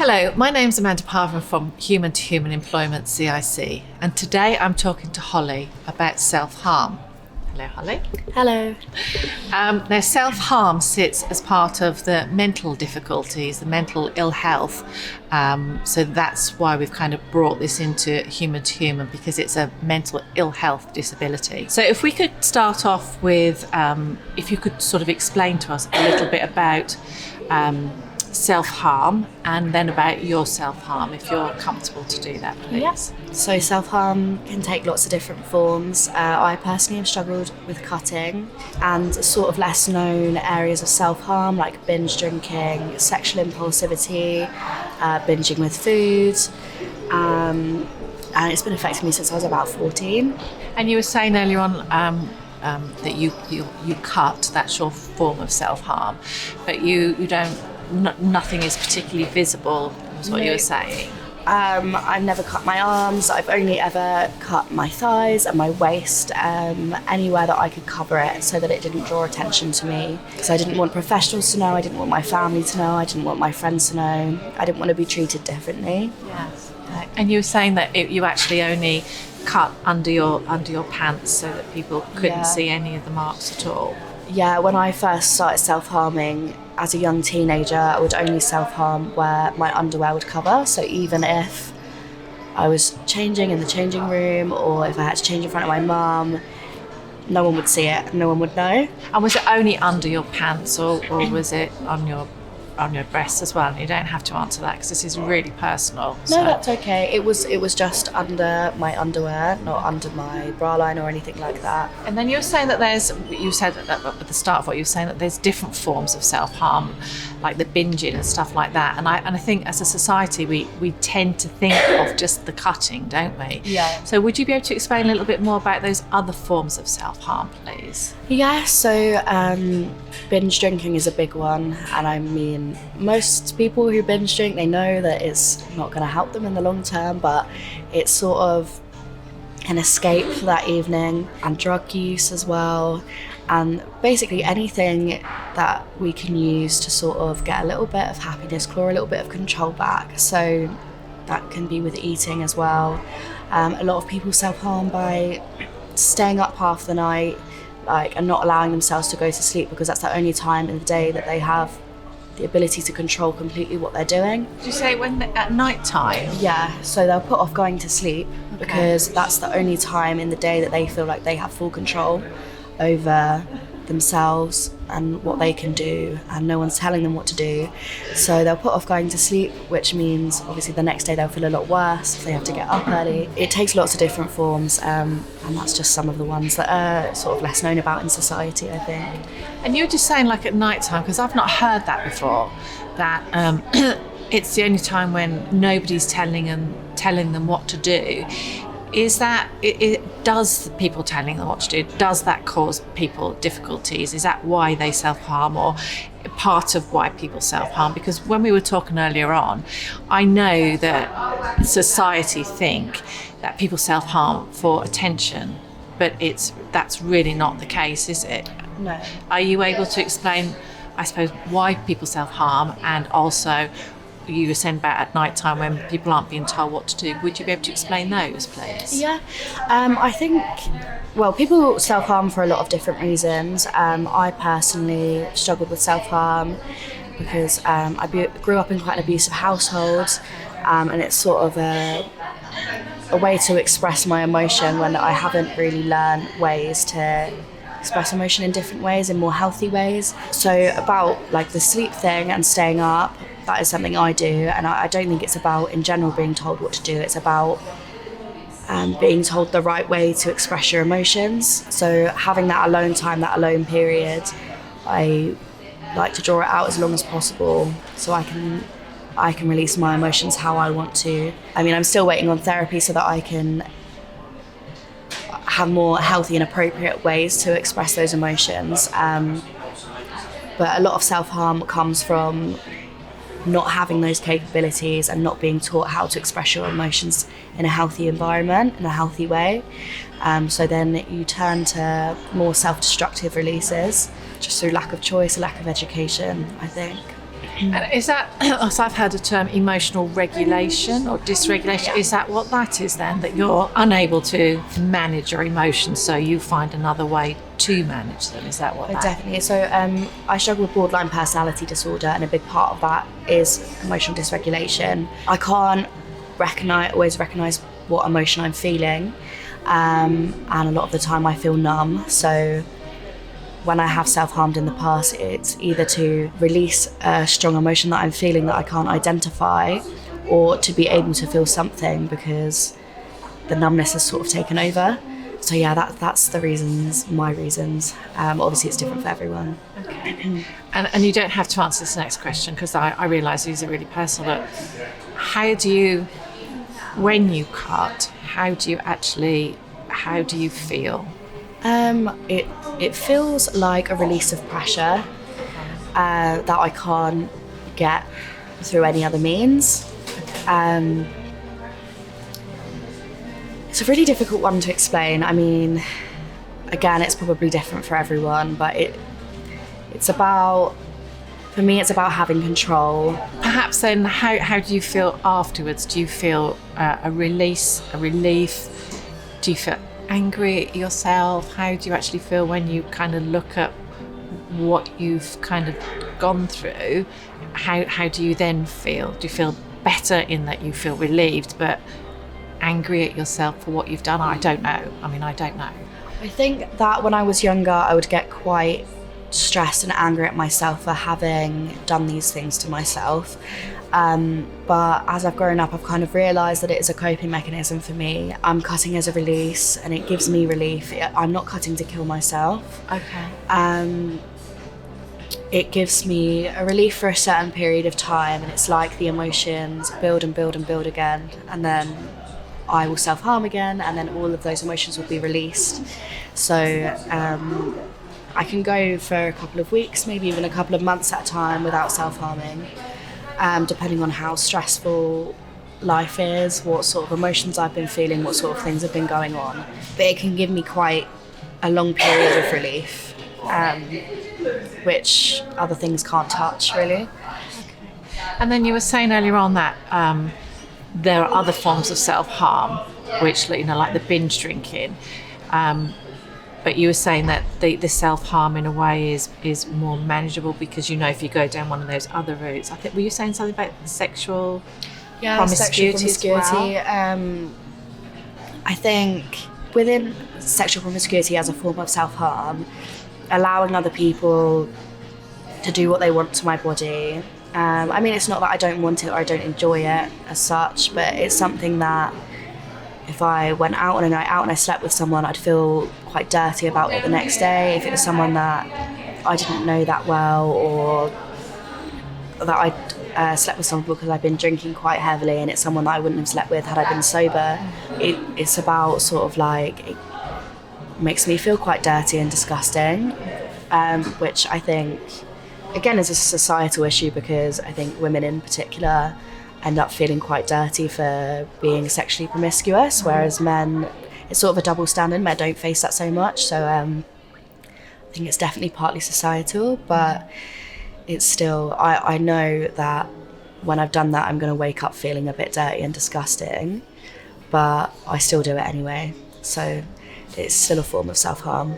Hello, my name's Amanda Parvin from Human to Human Employment CIC, and today I'm talking to Holly about self-harm. Hello, Holly. Hello. Now, self-harm sits as part of the mental difficulties, the mental ill health. So that's why we've kind of brought this into human to human, because it's a mental ill health disability. So if we could start off with, if you could sort of explain to us a little bit about self-harm and then about your self-harm, if you're comfortable to do that, please. Yes. So self-harm can take lots of different forms. I personally have struggled with cutting, and sort of less known areas of self-harm like binge drinking, sexual impulsivity, binging with food, and it's been affecting me since I was about 14. And you were saying earlier on that you cut, that's your form of self-harm, but you don't, nothing is particularly visible, is what you were saying. I've never cut my arms. I've only ever cut my thighs and my waist, anywhere that I could cover it so that it didn't draw attention to me. Because I didn't want professionals to know, I didn't want my family to know, I didn't want my friends to know. I didn't want to be treated differently. Yes. And you were saying that you actually only cut under your pants so that people couldn't see any of the marks at all. Yeah, when I first started self-harming as a young teenager, I would only self-harm where my underwear would cover. So even if I was changing in the changing room or if I had to change in front of my mum, no one would see it, no one would know. And was it only under your pants or was it on your breasts as well? And you don't have to answer that because this is really personal. No, that's okay. It was just under my underwear, not under my bra line or anything like that. And then you were saying that you said at the start of what you were saying, that there's different forms of self-harm, like the binging and stuff like that. And I think as a society we tend to think of just the cutting, don't we? Yeah. So would you be able to explain a little bit more about those other forms of self-harm, please? Yeah, so binge drinking is a big one, and I mean, most people who binge drink, they know that it's not going to help them in the long term, but it's sort of an escape for that evening. And drug use as well, and basically anything that we can use to sort of get a little bit of happiness, claw a little bit of control back. So that can be with eating as well. A lot of people self-harm by staying up half the night, and not allowing themselves to go to sleep, because that's the only time in the day that they have the ability to control completely what they're doing. Did you say at night time? Yeah, so they'll put off going to sleep because that's the only time in the day that they feel like they have full control over themselves and what they can do, and no one's telling them what to do. So they'll put off going to sleep, which means obviously the next day they'll feel a lot worse if they have to get up early. It takes lots of different forms, and that's just some of the ones that are sort of less known about in society, I think. And you were just saying, like, at night time, because I've not heard that before, that it's the only time when nobody's telling them what to do. Is that does people telling them what to do, does that cause people difficulties? Is that why they self-harm, or part of why people self-harm? Because when we were talking earlier on, I know that society think that people self-harm for attention, but that's really not the case, is it? No. Are you able to explain, I suppose, why people self-harm, and also you were saying about at night time when people aren't being told what to do? Would you be able to explain those, please? Yeah, I think, well, people self-harm for a lot of different reasons. I personally struggled with self-harm because I grew up in quite an abusive household, and it's sort of a way to express my emotion when I haven't really learned ways to express emotion in different ways, in more healthy ways. So about like the sleep thing and staying up, that is something I do, and I don't think it's about in general being told what to do. It's about being told the right way to express your emotions. So having that alone time, that alone period, I like to draw it out as long as possible so I can release my emotions how I want to. I mean, I'm still waiting on therapy so that I can have more healthy and appropriate ways to express those emotions. But a lot of self-harm comes from not having those capabilities and not being taught how to express your emotions in a healthy environment, in a healthy way. So then you turn to more self-destructive releases, just through lack of choice, lack of education, I think. And is that, so I've heard the term emotional regulation or dysregulation. Is that what that is then? That you're unable to manage your emotions, so you find another way to manage them? Is that what that Definitely. So I struggle with borderline personality disorder, and a big part of that is emotional dysregulation. I can't always recognize what emotion I'm feeling, and a lot of the time I feel numb. So when I have self-harmed in the past, it's either to release a strong emotion that I'm feeling that I can't identify, or to be able to feel something because the numbness has sort of taken over. So yeah, that's the reasons, my reasons. Obviously it's different for everyone. Okay. And you don't have to answer this next question, because I realise these are really personal, but how do you, when you cut, how do you feel? It feels like a release of pressure that I can't get through any other means. It's a really difficult one to explain. I mean, again, it's probably different for everyone, but it's about, for me, it's about having control. Perhaps then, how do you feel afterwards? Do you feel a release, a relief? Do you feel angry at yourself? How do you actually feel when you kind of look at what you've kind of gone through? How do you then feel? Do you feel better in that you feel relieved, but angry at yourself for what you've done? I don't know. I don't know. I think that when I was younger, I would get quite stressed and angry at myself for having done these things to myself. But as I've grown up, I've kind of realised that it is a coping mechanism for me. I'm cutting as a release, and it gives me relief. I'm not cutting to kill myself. Okay. It gives me a relief for a certain period of time, and it's like the emotions build and build and build again, and then I will self-harm again, and then all of those emotions will be released. So I can go for a couple of weeks, maybe even a couple of months at a time without self-harming, depending on how stressful life is, what sort of emotions I've been feeling, what sort of things have been going on. But it can give me quite a long period of relief, which other things can't touch, really. And then you were saying earlier on that there are other forms of self-harm, which, like the binge drinking. But you were saying that the self-harm in a way is more manageable because, if you go down one of those other routes. I think, were you saying something about sexual promiscuity as well? I think within sexual promiscuity as a form of self-harm, allowing other people to do what they want to my body. It's not that I don't want it or I don't enjoy it as such, but it's something that if I went out on a night out and I slept with someone, I'd feel quite dirty about it the next day. If it was someone that I didn't know that well, or that I slept with someone because I've been drinking quite heavily, and it's someone that I wouldn't have slept with had I been sober. It's about sort of like, it makes me feel quite dirty and disgusting, which I think, again, is a societal issue, because I think women in particular end up feeling quite dirty for being sexually promiscuous, whereas men, it's sort of a double standard. Men don't face that so much, so I think it's definitely partly societal, but it's still, I know that when I've done that, I'm going to wake up feeling a bit dirty and disgusting, but I still do it anyway, so it's still a form of self-harm.